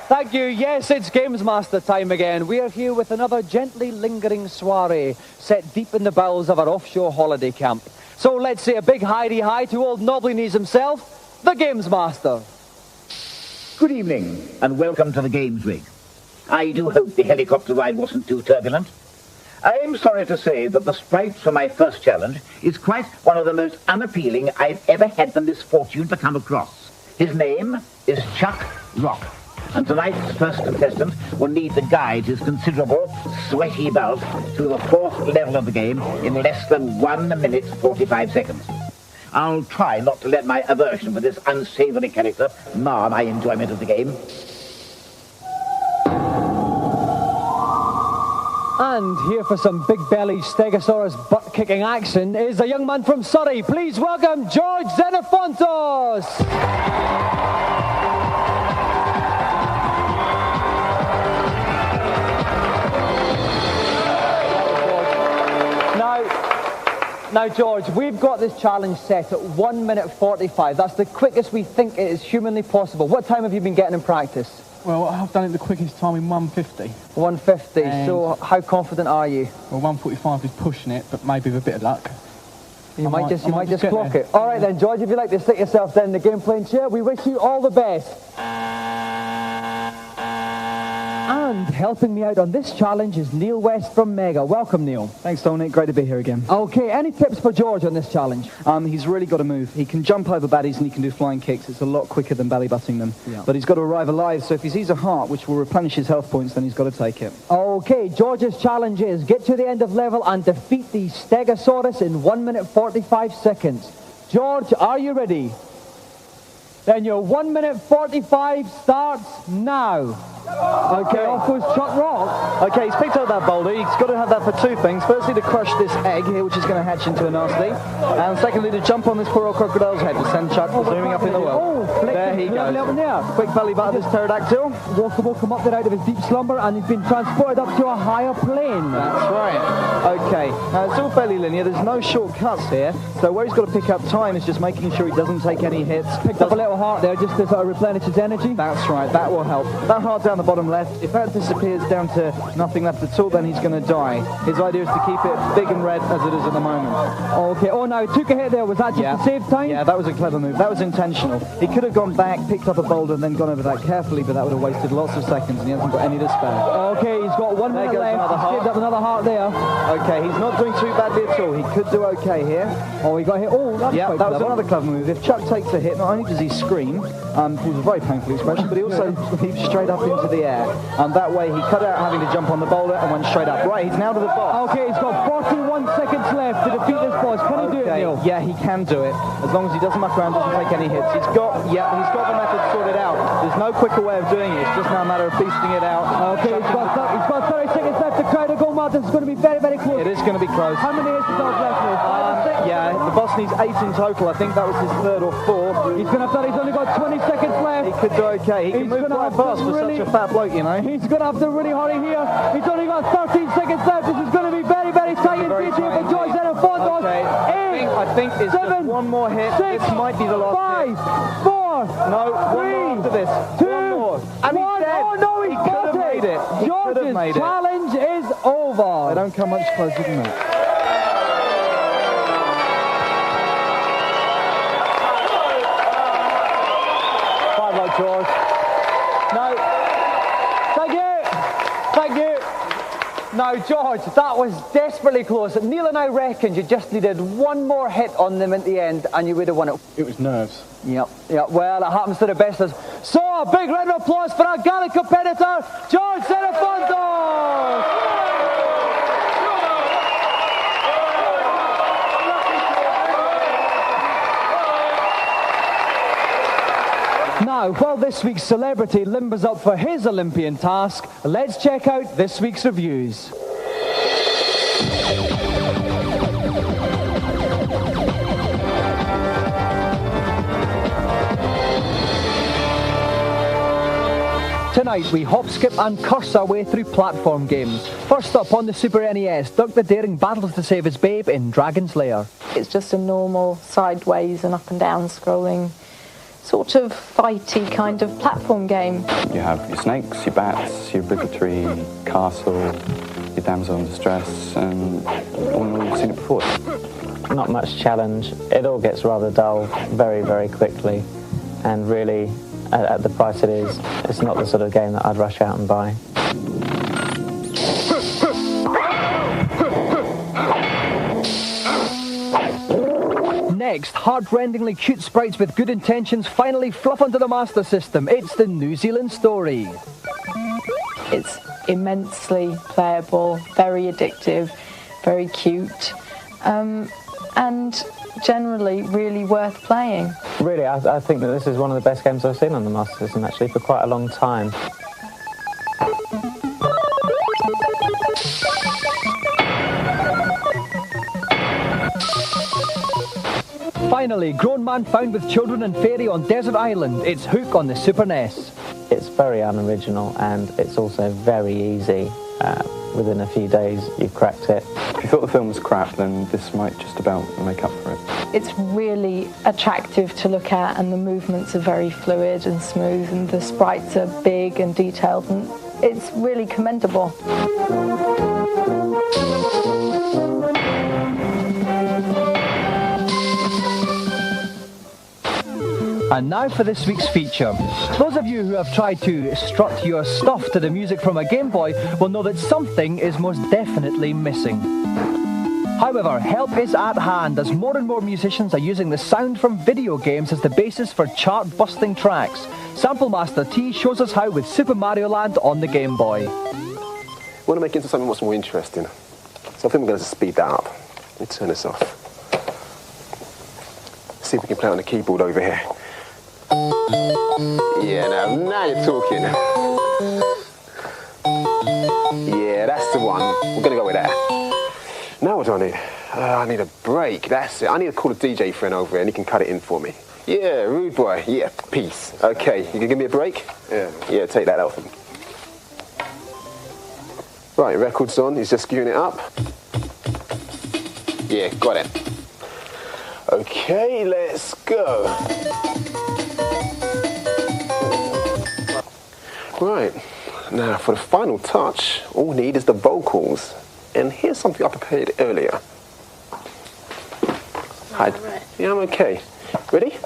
Thank you. Yes, it's Games Master time again. We are here with another gently lingering soiree set deep in the bowels of our offshore holiday camp. So let's say a big hi to old knobbly knees himself, the Games Master. Good evening and welcome to the Games Rig. I do hope the helicopter ride wasn't too turbulent. I am sorry to say that the sprite for my first challenge is quite one of the most unappealing I've ever had the misfortune to come across. His name is Chuck Rock. And tonight's first contestant will need to guide his considerable, sweaty bulk to the fourth level of the game in less than 1 minute 45 seconds. I'll try not to let my aversion for this unsavory character mar my enjoyment of the game. And here for some big belly Stegosaurus butt-kicking action is a young man from Surrey. Please welcome George Zenapontos! Now, George, we've got this challenge set at 1 minute 45. That's the quickest we think it is humanly possible. What time have you been getting in practice? Well, I've done it the quickest time in 1:50. 1:50. So how confident are you? Well, 1:45 is pushing it, but maybe with a bit of luck. You might just clock it. All right then, George, if you'd like to sit yourself down in the game playing chair, we wish you all the best. And helping me out on this challenge is Neil West from Mega. Welcome, Neil. Thanks, Tony. Great to be here again. Okay, any tips for George on this challenge? He's really got to move. He can jump over baddies and he can do flying kicks. It's a lot quicker than belly butting them. Yeah. But he's got to arrive alive, so if he sees a heart which will replenish his health points, then he's got to take it. Okay, George's challenge is get to the end of level and defeat the Stegosaurus in 1 minute 45 seconds. George, are you ready? Then your 1 minute 45 starts now. Okay, off goes Chuck Rock. Okay, he's picked up that boulder. He's got to have that for two things. Firstly, to crush this egg here, which is going to hatch into a nasty. And secondly, to jump on this poor old crocodile's head to send Chuck zooming up in the world. There he goes. Quick belly button this pterodactyl. Walker will come up there out of his deep slumber and he's been transported up to a higher plane. That's right. Okay, now it's all fairly linear. There's no shortcuts here. So where he's got to pick up time is just making sure he doesn't take any hits. Picked up a little heart there just to sort of replenish his energy. That's right, that will help. That heart down the bottom left, if that disappears down to nothing left at all, then he's going to die. His idea is to keep it big and red as it is at the moment. Okay, oh no, took a hit there. Was that just to save time? Yeah, that was a clever move. That was intentional. He could have gone back, picked up a boulder and then gone over that carefully, but that would have wasted lots of seconds and he hasn't got any to spare. Okay, he's got 1 minute left. He's saved up another heart there. Okay, he's not doing too badly at all. He could do okay here. Oh, he got hit. Oh, that's yeah, quite that was clever. another clever move. If Chuck takes a hit, not only does he scream, which is a very painful expression, but he also leaps straight up into the air. And that way he cut out having to jump on the boulder and went straight up. Right, he's now to the boss. Okay, he's got 41 seconds left to defeat this boss. Can he do it, Neil? Yeah, he can do it. As long as he doesn't muck around, doesn't take any hits. He's got the method sorted out. There's no quicker way of doing it. It's just now a matter of beasting it out. Okay, he's got 30 seconds left to try to go. This is going to be very, very close. It is going to be close. How many hits does George left with? Yeah, the boss needs 8 in total. I think that was his third or fourth. He's going to have that. He's only got 20 seconds left. He could do okay. He can move quite fast for such a fat bloke, you know. He's going to have to really hurry here. He's only got 13 seconds left. This is going to be very, very tight and beat here for George Zenapontos. Okay. I think it's just one more hit. This might be the last hit. 5, 4, no, 3, one more after this. 2, one more. And 1. He's dead. Oh no, he could have made it. George's challenge is over. They don't come much closer than that. Bad luck, George. No. Thank you. Now, George, that was desperately close. Neil and I reckoned you just needed one more hit on them at the end and you would have won it. It was nerves. Yep. Well, it happens to the best of us. So, a big round of applause for our gallant competitor, George Zenapontos! Now, while this week's celebrity limbers up for his Olympian task, let's check out this week's reviews. Tonight, we hop, skip and curse our way through platform games. First up on the Super NES, Duck the Daring battles to save his babe in Dragon's Lair. It's just a normal sideways and up and down scrolling sort of fighty kind of platform game. You have your snakes, your bats, your obligatory castle, your damsel in distress, and all in all you've seen it before. Not much challenge. It all gets rather dull very, very quickly, and really, at the price it is, it's not the sort of game that I'd rush out and buy. Next, heart-rendingly cute sprites with good intentions finally fluff onto the Master System. It's the New Zealand Story. It's immensely playable, very addictive, very cute, and generally really worth playing. Really, I think that this is one of the best games I've seen on the Master System, actually, for quite a long time. Finally, grown man found with children and fairy on Desert Island. It's Hook on the Super NES. It's very unoriginal, and it's also very easy. Within a few days, you've cracked it. If you thought the film was crap, then this might just about make up for it. It's really attractive to look at, and the movements are very fluid and smooth, and the sprites are big and detailed, and it's really commendable. And now for this week's feature. Those of you who have tried to strut your stuff to the music from a Game Boy will know that something is most definitely missing. However, help is at hand as more and more musicians are using the sound from video games as the basis for chart-busting tracks. Sample Master T shows us how with Super Mario Land on the Game Boy. We want to make it into something much more interesting. So I think we're going to speed that up. Let me turn this off. See if we can play on the keyboard over here. Yeah, now you're talking. Yeah, that's the one. We're going to go with that. Now what do I need? I need a break. That's it. I need to call a DJ friend over here and he can cut it in for me. Yeah, rude boy. Yeah, peace. Okay, you can give me a break? Yeah. Yeah, take that out for me. Right, record's on. He's just skewing it up. Yeah, got it. Okay, let's go. Right, now for the final touch, all we need is the vocals. And here's something I prepared earlier. Hi. Yeah, I'm okay. Ready?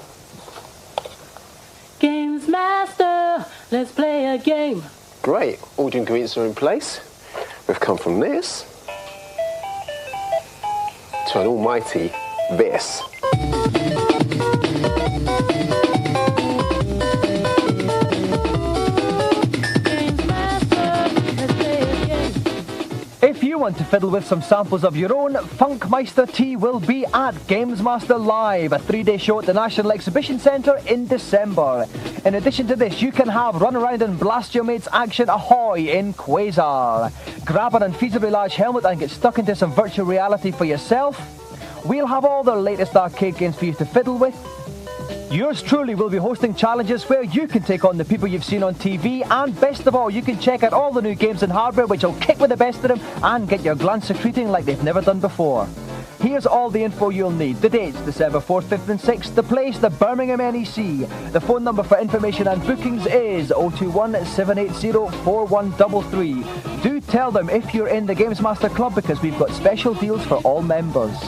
Games Master, let's play a game. Great, all the ingredients are in place. We've come from this to an almighty this. If you want to fiddle with some samples of your own, Funkmeister T will be at GamesMaster Live, a 3-day show at the National Exhibition Centre in December. In addition to this, you can have run around and blast your mates action ahoy in Quasar. Grab an unfeasibly large helmet and get stuck into some virtual reality for yourself. We'll have all the latest arcade games for you to fiddle with. Yours truly will be hosting challenges where you can take on the people you've seen on TV, and best of all, you can check out all the new games and hardware which will kick with the best of them and get your glands secreting like they've never done before. Here's all the info you'll need. The dates, December 4th, 5th and 6th. The place, the Birmingham NEC. The phone number for information and bookings is 021-780-4133. Do tell them if you're in the Games Master Club because we've got special deals for all members.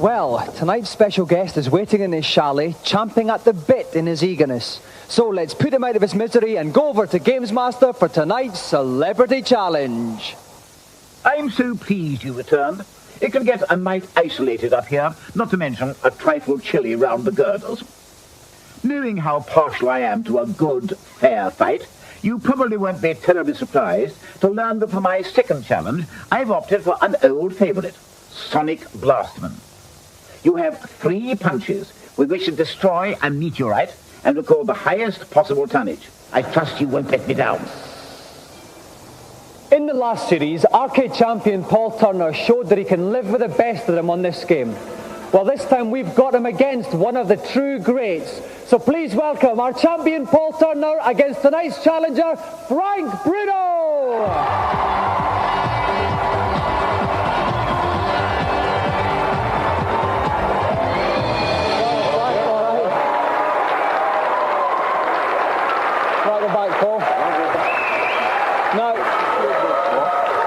Well, tonight's special guest is waiting in his chalet, champing at the bit in his eagerness. So let's put him out of his misery and go over to GamesMaster for tonight's Celebrity Challenge. I'm so pleased you returned. It can get a mite isolated up here, not to mention a trifle chilly round the girdles. Knowing how partial I am to a good, fair fight, you probably won't be terribly surprised to learn that for my second challenge, I've opted for an old favourite, Sonic Blastman. You have 3 punches with which to destroy a meteorite and record the highest possible tonnage. I trust you won't let me down. In the last series, arcade champion Paul Turner showed that he can live with the best of them on this game. Well, this time we've got him against one of the true greats. So please welcome our champion Paul Turner against tonight's challenger, Frank Bruno!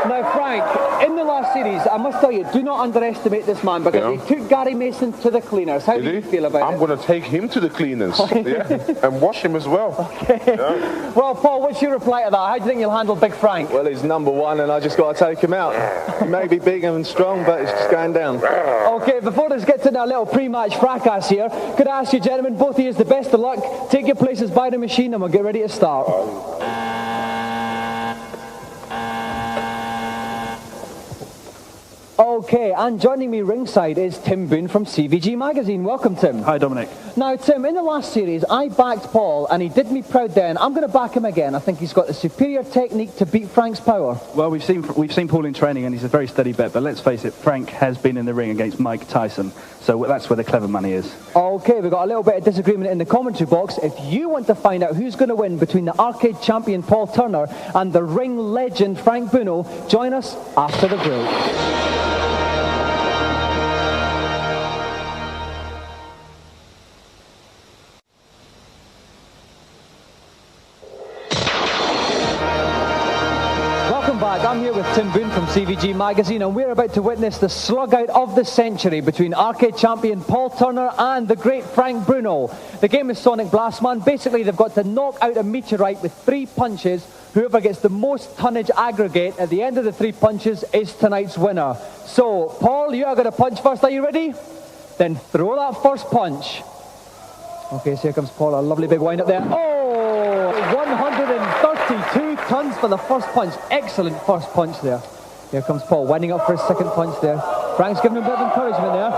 Now, Frank, in the last series, I must tell you, do not underestimate this man because he took Gary Mason to the cleaners. How do you feel about it? I'm going to take him to the cleaners and wash him as well. Okay. Yeah. Well, Paul, what's your reply to that? How do you think you'll handle Big Frank? Well, he's number 1 and I just got to take him out. He may be big and strong, but it's just going down. Okay, before this gets into a little pre-match fracas here, could I ask you, gentlemen, both of you, the best of luck. Take your places by the machine and we'll get ready to start. Okay, and joining me ringside is Tim Boone from CVG Magazine. Welcome, Tim. Hi, Dominic. Now, Tim, in the last series, I backed Paul, and he did me proud then. I'm going to back him again. I think he's got the superior technique to beat Frank's power. Well, we've seen Paul in training, and he's a very steady bet. But let's face it, Frank has been in the ring against Mike Tyson, so that's where the clever money is. Okay, we've got a little bit of disagreement in the commentary box. If you want to find out who's going to win between the arcade champion Paul Turner and the ring legend Frank Bruno, join us after the break. I'm here with Tim Boone from CVG Magazine, and we're about to witness the slug-out of the century between arcade champion Paul Turner and the great Frank Bruno. The game is Sonic Blastman. Basically, they've got to knock out a meteorite with 3 punches. Whoever gets the most tonnage aggregate at the end of the 3 punches is tonight's winner. So, Paul, you are going to punch first. Are you ready? Then throw that first punch. Okay, so here comes Paul, a lovely big wind up there. Oh, 132 tons for the first punch. Excellent first punch there. Here comes Paul, winding up for his second punch there. Frank's giving him a bit of encouragement there.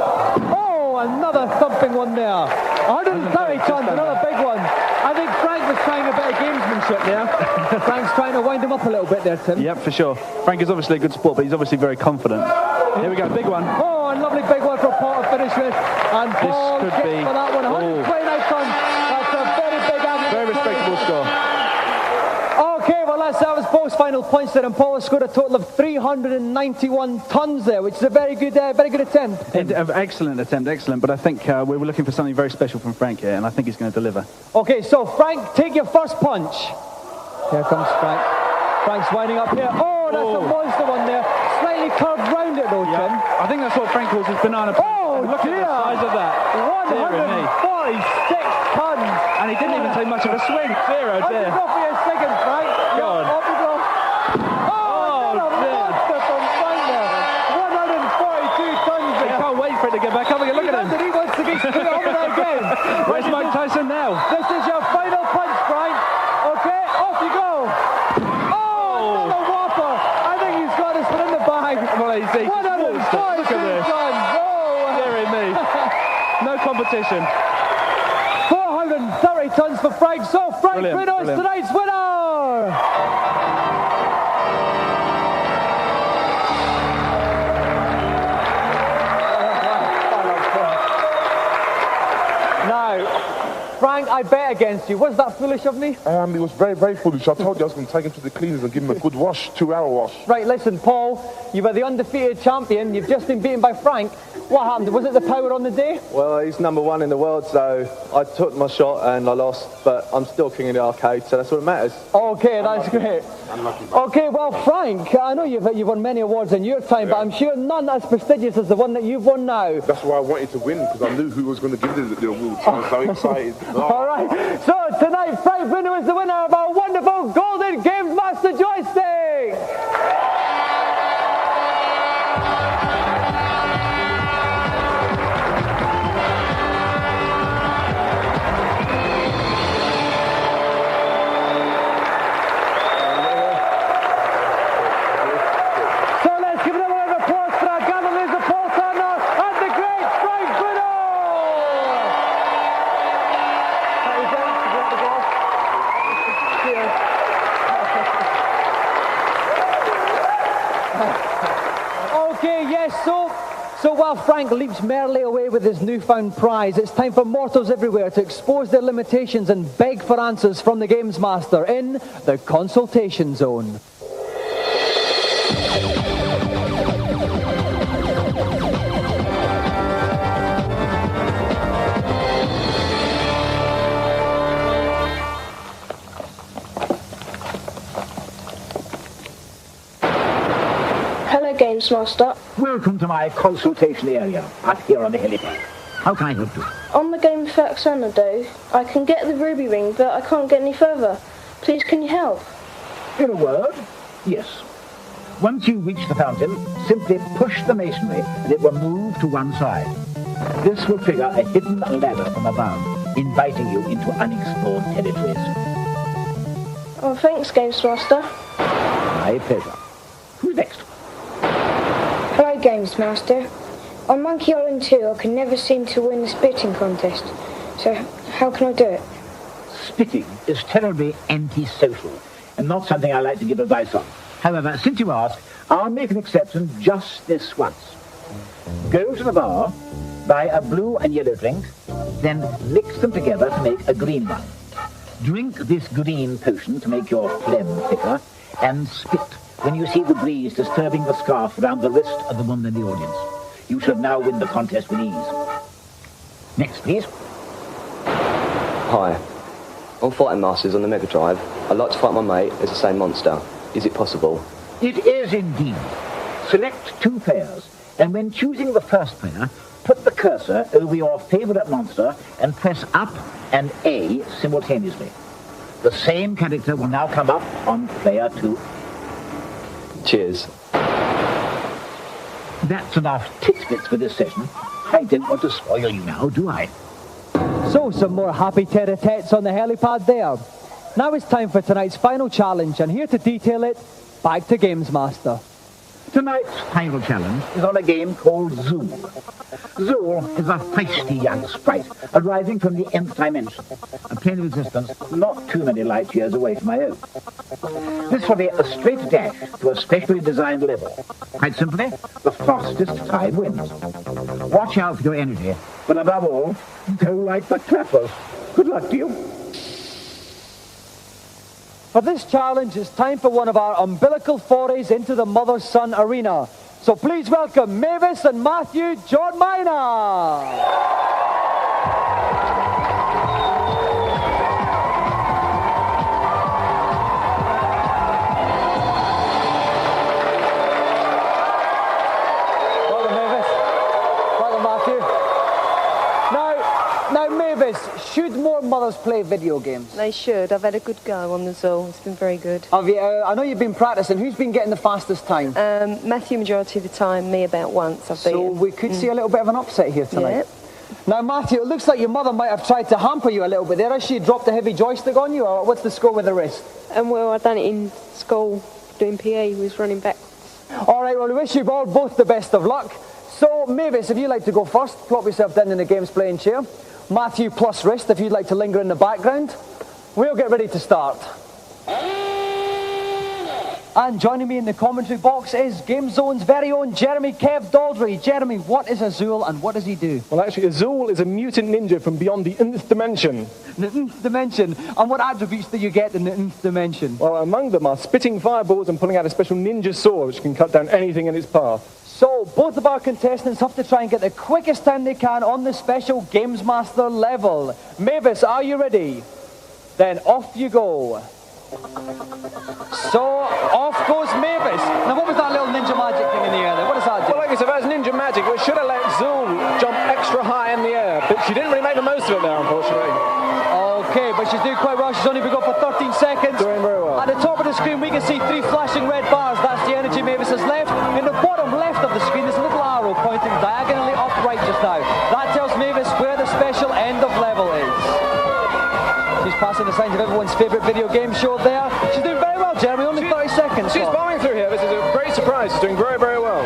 Oh, another thumping one there. 130 tons, another big one. I think Frank was trying a bit of gamesmanship there. Frank's trying to wind him up a little bit there, Tim. Yep, for sure. Frank is obviously a good sport, but he's obviously very confident. Here we go, big one. Oh, a lovely big one for Paul to finish with. And Paul gets for that one. 129 tons. That's a very big average. Very respectable score. Okay, well, that was Paul's final points there, and Paul has scored a total of 391 tons there, which is a very good attempt. Excellent attempt, excellent. But I think we were looking for something very special from Frank here, and I think he's going to deliver. Okay, so Frank, take your first punch. Here comes Frank. Frank's winding up here. Oh, that's a monster one there. Slightly curved round it though, Tim. I think that's what Frank calls his banana punch. Oh, look at the size of that. 146 tons. And he didn't even take much of a swing. Zero, dear. Go for your second, Frank. God. Off you go. Oh, monster from Frank there. 142 tons there. He can't wait for it to get back up again. Look at him. He wants to get it over there again. Where's Mike Tyson now? This is your final punch, Frank. Okay, off you go. Oh, another whopper. I think he's got this one in the bag. Well, he's 142 tons. Oh, dearie me. No competition. 430 tons for Frank. So Frank Bruno is tonight's winner. Now, Frank Frank, I bet against you. Was that foolish of me? It was very, very foolish. I told you I was going to take him to the cleaners and give him a good wash, 2-hour wash. Right, listen, Paul, you were the undefeated champion. You've just been beaten by Frank. What happened? Was it the power on the day? Well, he's #1 in the world, so I took my shot and I lost, but I'm still king of the arcade, so that's what matters. Okay, that's great. Okay, well, Frank, I know you've won many awards in your time, but I'm sure none as prestigious as the one that you've won now. That's why I wanted to win, because I knew who was going to give the award. I was so excited. All right, so tonight, Frank Bruno is the winner of our wonderful golden GamesMaster joystick. So while Frank leaps merrily away with his newfound prize, it's time for mortals everywhere to expose their limitations and beg for answers from the Games Master in the Consultation Zone. GamesMaster. Welcome to my consultation area, up here on the helipad. How can I help you? On the game of Xanadu, I can get the ruby ring, but I can't get any further. Please, can you help? In a word, yes. Once you reach the fountain, simply push the masonry and it will move to one side. This will trigger a hidden ladder from above, inviting you into unexplored territories. Oh, thanks, GamesMaster. My pleasure. Who's next? Hello, GamesMaster. On Monkey Island 2, I can never seem to win the spitting contest. So, how can I do it? Spitting is terribly antisocial and not something I like to give advice on. However, since you ask, I'll make an exception just this once. Go to the bar, buy a blue and yellow drink, then mix them together to make a green one. Drink this green potion to make your phlegm thicker, and spit when you see the breeze disturbing the scarf around the wrist of the woman in the audience. You should now win the contest with ease. Next, please. Hi. On Fighting Masters on the Mega Drive, I'd like to fight my mate as the same monster. Is it possible? It is indeed. Select 2 players, and when choosing the first player, put the cursor over your favourite monster and press up and A simultaneously. The same character will now come up on player 2. Cheers. That's enough tidbits for this session. I don't want to spoil you now, do I? So, some more happy tete-a-tetes on the helipad there. Now it's time for tonight's final challenge, and here to detail it, back to GamesMaster. Tonight's final challenge is on a game called Zool. Zool is a feisty young sprite arriving from the nth dimension, a plane of existence not too many light years away from my own. This will be a straight dash to a specially designed level. Quite simply, the fastest time wins. Watch out for your energy, but above all, go like the clappers. Good luck to you. For this challenge, it's time for one of our umbilical forays into the mother-son arena. So please welcome Mavis and Matthew Jordina. Should more mothers play video games? They should. I've had a good go on the Zool. It's been very good. Have you, I know you've been practicing. Who's been getting the fastest time? Matthew majority of the time, me about once. So we could see a little bit of an upset here tonight. Yep. Now, Matthew, it looks like your mother might have tried to hamper you a little bit there. Has she dropped a heavy joystick on you, or what's the score with the wrist? Well, I've done it in school doing PE. We was running back. All right, well, we wish you all both the best of luck. So, Mavis, if you'd like to go first, plop yourself down in the game's playing chair. Matthew plus wrist, if you'd like to linger in the background. We'll get ready to start. And joining me in the commentary box is Game Zone's very own Jeremy Kev Daldry. Jeremy, what is a Zool and what does he do? Well, actually, a Zool is a mutant ninja from beyond the nth dimension. The nth dimension? And what attributes do you get in the nth dimension? Well, among them are spitting fireballs and pulling out a special ninja sword which can cut down anything in its path. So, both of our contestants have to try and get the quickest time they can on the special Games Master level. Mavis, are you ready? Then off you go. So, off goes Mavis. Now, what was that little ninja magic thing in the air there? What does that do? Well, like I said, that's ninja magic. We should have let Zool jump extra high in the air, but she didn't really make the most of it there, unfortunately. Okay, but she's doing quite well. She's only been going for 13 seconds. Doing very well. At the top of the screen, we can see 3 flashing red bars. That's the energy Mavis has left. In the bottom left of the screen, there's a little arrow pointing diagonally upright just now. That tells Mavis where the special end of level is. She's passing the signs of everyone's favourite video game show there. She's doing very well, Jeremy, only 30 seconds. She's bombing through here. This is a great surprise. She's doing very, very well.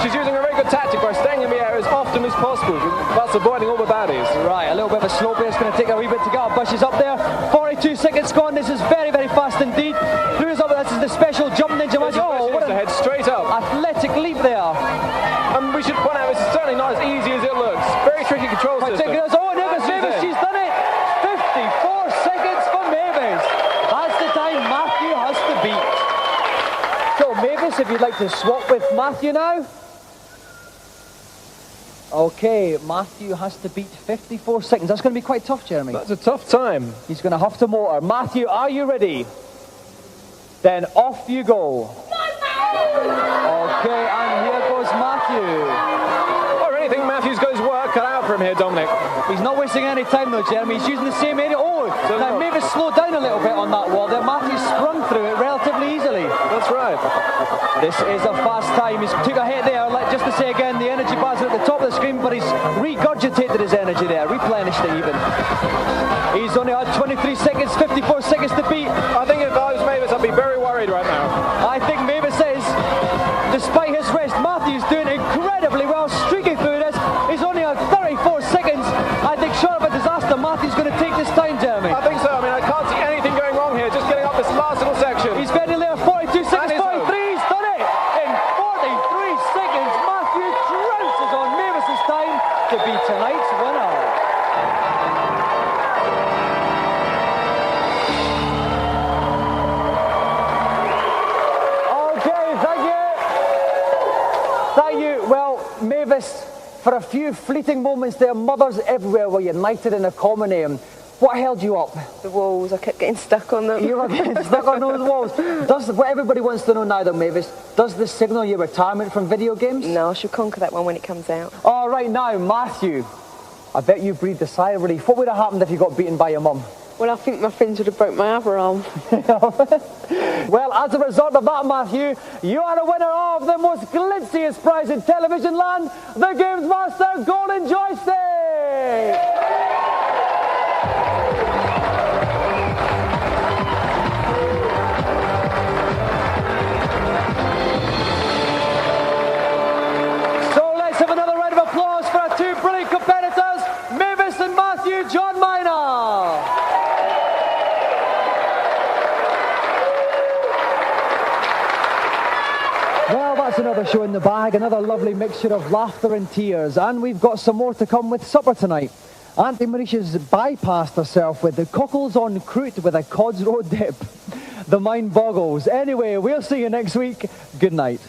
She's using a very good tactic by staying in the air as often as possible, thus avoiding all the baddies. Right, a little bit of a slope there. It's going to take a wee bit to get up, but she's up there. 42 seconds gone. This is very, very fast indeed. Through is up. This is the special jump ninja magic. Oh, what a head straight up. Athletic leap there. And we should point out this is certainly not as easy as it looks. Very tricky control system. Oh, Mavis, she's done it. 54 seconds for Mavis. That's the time Matthew has to beat. So, Mavis, if you'd like to swap with Matthew now. Okay, Matthew has to beat 54 seconds. That's going to be quite tough, Jeremy. That's a tough time. He's going to have to motor. Matthew, are you ready? Then off you go. Okay, and here goes Matthew. I really think Matthew's got his work cut out for him here, Dominic. He's not wasting any time though, Jeremy. He's using the same area. Oh, now Mavis slowed down a little bit on that wall there. Matthew sprung through it relatively easily. That's right. This is a fast time. He's took a hit there. Just to say again, the energy bars are at the top of the screen, but he's regurgitated his energy there, replenished it even. He's only had 23 seconds, 54 seconds to beat. I think if I was Mavis, I'd be very worried right now. I think Mavis is, despite his rest, Matthew's doing incredibly well, streaking through this. He's only had 34 seconds. I think short of a disaster, Matthew's going to take this time, Jeremy. I think so. I mean, I can't see anything going wrong here, just getting up this last little section. He's very near 42 seconds, 43, he's done it! In 43 seconds, Matthew trounces on Mavis's time to be tonight's winner. Thank you. Well, Mavis, for a few fleeting moments there, mothers everywhere were united in a common aim. What held you up? The walls. I kept getting stuck on them. You were getting stuck on those walls. What everybody wants to know now, though, Mavis, does this signal your retirement from video games? No, I shall conquer that one when it comes out. All right, now, Matthew, I bet you breathed a sigh of relief. What would have happened if you got beaten by your mum? Well, I think my friends would have broke my other arm. Well, as a result of that, Matthew, you are the winner of the most glitziest prize in television land, the Games Master Golden Joystick! So let's have another round of applause for our 2 brilliant competitors, Mavis and Matthew John Minor. Well, that's another show in the bag, another lovely mixture of laughter and tears, and we've got some more to come with supper tonight. Auntie Mauritius bypassed herself with the cockles en croûte with a cod's roe dip. The mind boggles. Anyway, we'll see you next week. Good night.